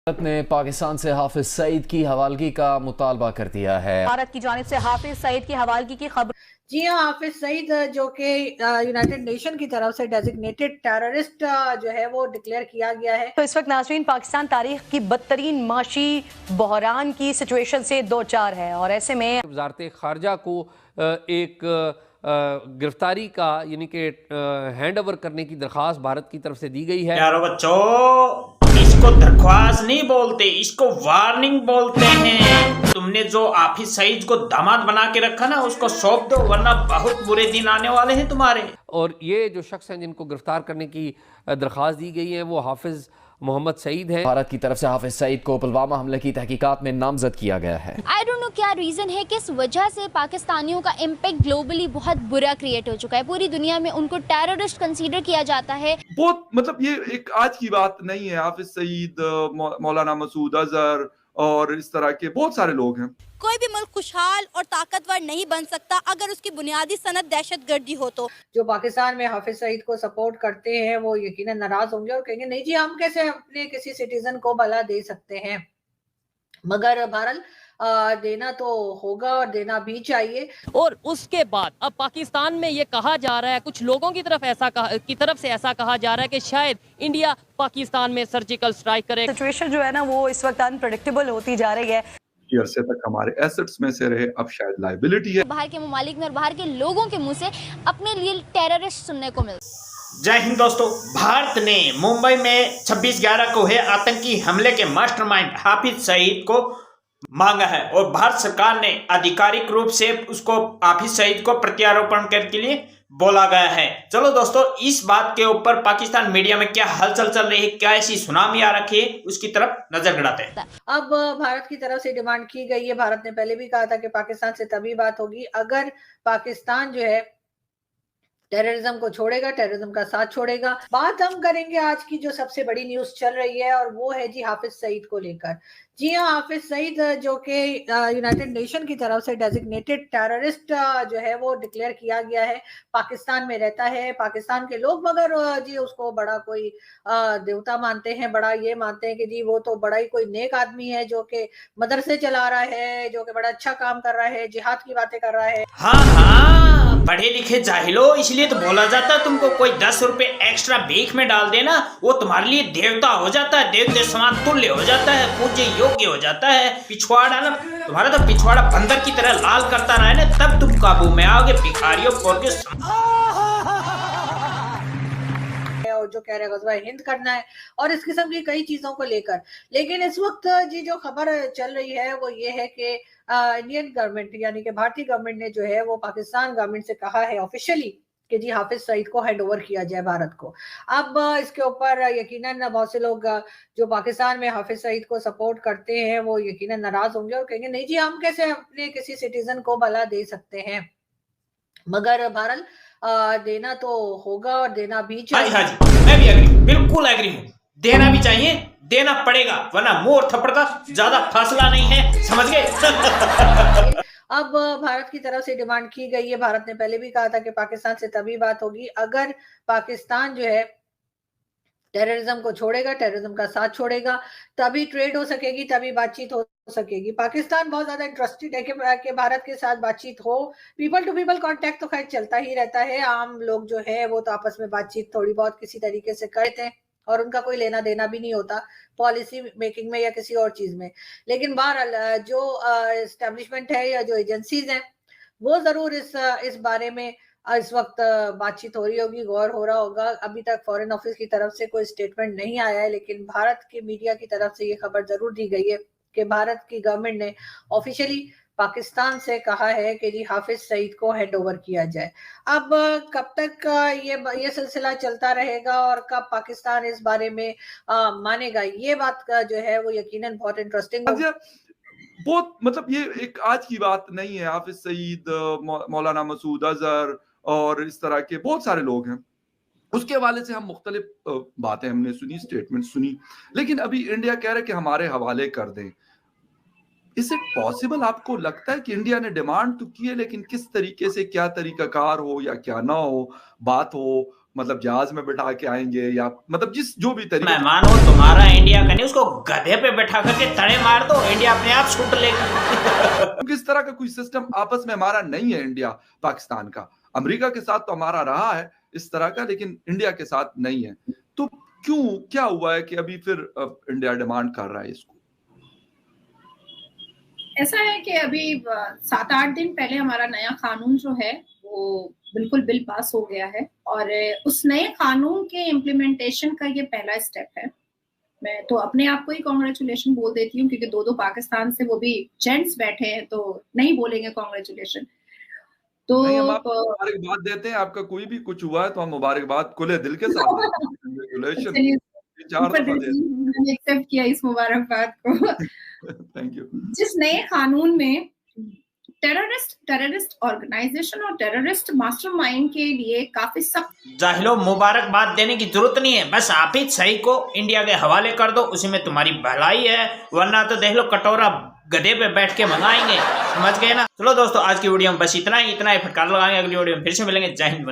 भारत ने पाकिस्तान से हाफिज सईद की हवालगी का मुतालबा कर दिया है। भारत की जानिब से हाफिज सईद की हवालगी की खबर। जी हाँ, हाफिज सईद जो कि यूनाइटेड नेशन की तरफ से डेजिग्नेटेड टेररिस्ट जो है वो डिक्लेयर किया गया है। तो इस वक्त नाज़रीन पाकिस्तान तारीख की बदतरीन माशी बहरान की सिचुएशन से दो चार है और ऐसे में वजारत खारजा को एक गिरफ्तारी का यानी कि हैंड ओवर करने की दरख्वास्त भारत की तरफ से दी गई है। प्यारो बच्चों, इसको दरख्वास्त नहीं बोलते, इसको वार्निंग बोलते हैं। तुमने जो हाफिज सईद को दामाद बना के रखा ना, उसको सौंप दो, वरना बहुत बुरे दिन आने वाले हैं तुम्हारे। और ये जो शख्स हैं जिनको गिरफ्तार करने की दरख्वास्त दी गई है वो हाफिज मोहम्मद सईद है। भारत की तरफ से हाफिज सईद को पुलवामा हमले की तहकीकात में नामजद किया गया है। आई डोंट नो क्या रीजन है, किस वजह से पाकिस्तानियों का इम्पैक्ट ग्लोबली बहुत बुरा क्रिएट हो चुका है। पूरी दुनिया में उनको टेररिस्ट कंसीडर किया जाता है। बहुत मतलब ये एक आज की बात नहीं है। हाफिज सईद, मौलाना मसूद अजहर और इस तरह के बहुत सारे लोग हैं। कोई भी मुल्क खुशहाल और ताकतवर नहीं बन सकता अगर उसकी बुनियादी सनद दहशतगर्दी हो। तो जो पाकिस्तान में हाफिज सईद को सपोर्ट करते हैं वो यकीनन नाराज होंगे और कहेंगे नहीं जी, हम कैसे अपने किसी सिटीजन को भला दे सकते हैं। मगर बहरहाल देना तो होगा और देना भी चाहिए। और उसके बाद अब पाकिस्तान में ये कहा जा रहा है, कुछ लोगों की तरफ से ऐसा कहा जा रहा है कि शायद इंडिया पाकिस्तान में सर्जिकल स्ट्राइक करे। सिचुएशन जो है ना वो इस वक्त अनप्रेडिक्टेबल होती जा रही है। अरसे तक हमारे एसेट्स में से रहे, अब शायद लायबिलिटी है। बाहर के ममालिक में और बाहर के लोगों के मुंह से अपने लिए टेररिस्ट सुनने को मिल। जय हिंद दोस्तों, भारत ने मुंबई में 26/11 को हुए आतंकी हमले के मास्टरमाइंड हाफिज सईद को मांगा है और भारत सरकार ने आधिकारिक रूप से उसको हाफिज सईद को प्रत्यारोपण करने के लिए बोला गया है। चलो दोस्तों, इस बात के ऊपर पाकिस्तान मीडिया में क्या हलचल चल रही है, क्या ऐसी सुनामी आ रखी है, उसकी तरफ नजर गड़ाते हैं। अब भारत की तरफ से डिमांड की गई है। भारत ने पहले भी कहा था कि पाकिस्तान से तभी बात होगी अगर पाकिस्तान जो है टेररिज्म को छोड़ेगा, टेररिज्म का साथ छोड़ेगा। बात हम करेंगे आज की जो सबसे बड़ी न्यूज चल रही है और वो है जी हाफिज सईद को लेकर। जी हाँ, हाफिज सईद जो कि यूनाइटेड नेशन की तरफ से डेजिग्नेटेड टेररिस्ट जो है वो डिक्लेयर किया गया है। पाकिस्तान में रहता है, पाकिस्तान के लोग मगर जी उसको बड़ा कोई देवता मानते हैं, बड़ा ये मानते हैं कि जी वो तो बड़ा ही कोई नेक आदमी है जो कि मदरसे चला रहा है, जो कि बड़ा अच्छा काम कर रहा है, जिहाद की बातें कर रहा है। हाँ हाँ, पढ़े लिखे जाहिलो, इसलिए तो बोला जाता है तुमको कोई 10 रुपए एक्स्ट्रा भीख में डाल देना, वो तुम्हारे लिए देवता हो जाता है, देवते समान तुल्य हो जाता है, पूज्य योग्य हो जाता है। पिछवाड़ा ना तुम्हारा तो पिछवाड़ा बंदर की तरह लाल करता रहे ना, तब तुम काबू में आओगे भिखारियों और जो कह रहे गज़वा हिंद करना है और इस किस्म की कई चीजों को लेकर। लेकिन इस वक्त जी जो खबर चल रही है वो ये है कि इंडियन गवर्नमेंट यानी कि भारतीय गवर्नमेंट ने जो है वो पाकिस्तान गवर्नमेंट से कहा है ऑफिशियली कि जी हाफिज सईद को हैंड ओवर किया जाए भारत को। अब इसके ऊपर यकीनन बहुत से लोग जो पाकिस्तान में हाफिज सईद को सपोर्ट करते हैं वो यकीनन नाराज होंगे और कहेंगे नहीं जी, हम कैसे अपने किसी सिटीजन को भला दे सकते हैं। मगर बहरहाल देना तो होगा और देना भी चाहिए। हाँ जी, मैं भी एग्री, बिल्कुल एग्री हूँ। देना भी चाहिए, देना पड़ेगा, वरना मुंह और थप्पड़ का ज्यादा फासला नहीं है, समझ गए। अब भारत की तरफ से डिमांड की गई है। भारत ने पहले भी कहा था कि पाकिस्तान से तभी बात होगी अगर पाकिस्तान जो है टेररिज्म को छोड़ेगा, टेररिज्म का साथ छोड़ेगा, तभी ट्रेड हो सकेगी, तभी बातचीत हो सकेगी। पाकिस्तान बहुत ज्यादा इंटरेस्टेड है कि भारत के साथ बातचीत हो। पीपल टू पीपल कांटेक्ट तो खैर चलता ही रहता है, आम लोग जो है वो तो आपस में बातचीत थोड़ी बहुत किसी तरीके से करते हैं और उनका कोई लेना देना भी नहीं होता पॉलिसी मेकिंग में या किसी और चीज में। लेकिन बहरहाल जो एस्टेब्लिशमेंट है या जो एजेंसीज हैं वो जरूर इस बारे में इस वक्त बातचीत हो रही होगी, गौर हो रहा होगा। अभी तक फॉरेन ऑफिस की तरफ से कोई स्टेटमेंट नहीं आया है, लेकिन भारत के मीडिया की तरफ से ये खबर जरूर दी गई है कि भारत की गवर्नमेंट ने ऑफिशियली पाकिस्तान से कहा है कि जी हाफिज सईद को हैंड ओवर किया जाए। अब कब तक ये सिलसिला चलता रहेगा और कब पाकिस्तान इस बारे में मानेगा, ये बात का जो है वो यकीनन बहुत इंटरेस्टिंग बहुत मतलब ये एक आज की बात नहीं है। हाफिज सईद, मौलाना मसूद अजहर और इस तरह के बहुत सारे लोग हैं। उसके हवाले से हम मुख्तलिफ बातें हमने सुनी, स्टेटमेंट सुनी, लेकिन अभी इंडिया कह रहा है कि हमारे हवाले कर दें। Is it possible? आपको लगता है कि इंडिया ने डिमांड तो की है, लेकिन किस तरीके से, क्या तरीकाकार हो या क्या ना हो, बात हो, मतलब जहाज में बैठा के आएंगे या मतलब जो भी तरीके। मेहमान हो तुम्हारा इंडिया का नहीं, उसको गधे पे बैठा करके तड़े मार दो, इंडिया अपने आप छूट लेगी। इस तरह का कोई सिस्टम आपस में हमारा नहीं है इंडिया पाकिस्तान का। अमेरिका के साथ तो हमारा रहा है इस तरह का, लेकिन इंडिया के साथ नहीं है। तो क्या हुआ है कि अभी फिर इंडिया डिमांड कर रहा है इसको? ऐसा है कि अभी 7-8 दिन पहले हमारा नया कानून जो है वो बिल्कुल बिल पास हो गया है और उस नए कानून के इम्प्लीमेंटेशन का ये पहला स्टेप है। मैं तो अपने आप को ही कॉन्ग्रेचुलेशन बोल देती हूँ, क्योंकि 2 पाकिस्तान से वो भी जेंट्स बैठे हैं तो नहीं बोलेंगे कॉन्ग्रेचुलेशन। तो हम आपको मुबारकबाद देते हैं। आपका कोई भी कुछ हुआ है तो हम मुबारकबाद खुले दिल के साथ देते हैं। कॉन्ग्रेचुलेशन। 4 दफा मैंने एक्सेप्ट किया इस मुबारकबाद को। Thank you. जिस नए कानून में टेररिस्ट ऑर्गेनाइजेशन और टेररिस्ट मास्टरमाइंड के लिए काफी सख्त। जाहिलो, मुबारकबाद देने की जरूरत नहीं है, बस हाफिज सईद को इंडिया के हवाले कर दो, उसी में तुम्हारी भलाई है। वरना तो देख लो कटोरा गधे पे बैठ के मंगाएंगे, समझ गए ना। चलो दोस्तों, आज की वीडियो में बस इतना ही फटकार लगाएंगे। अगली वीडियो में फिर से मिलेंगे। जय हिंद।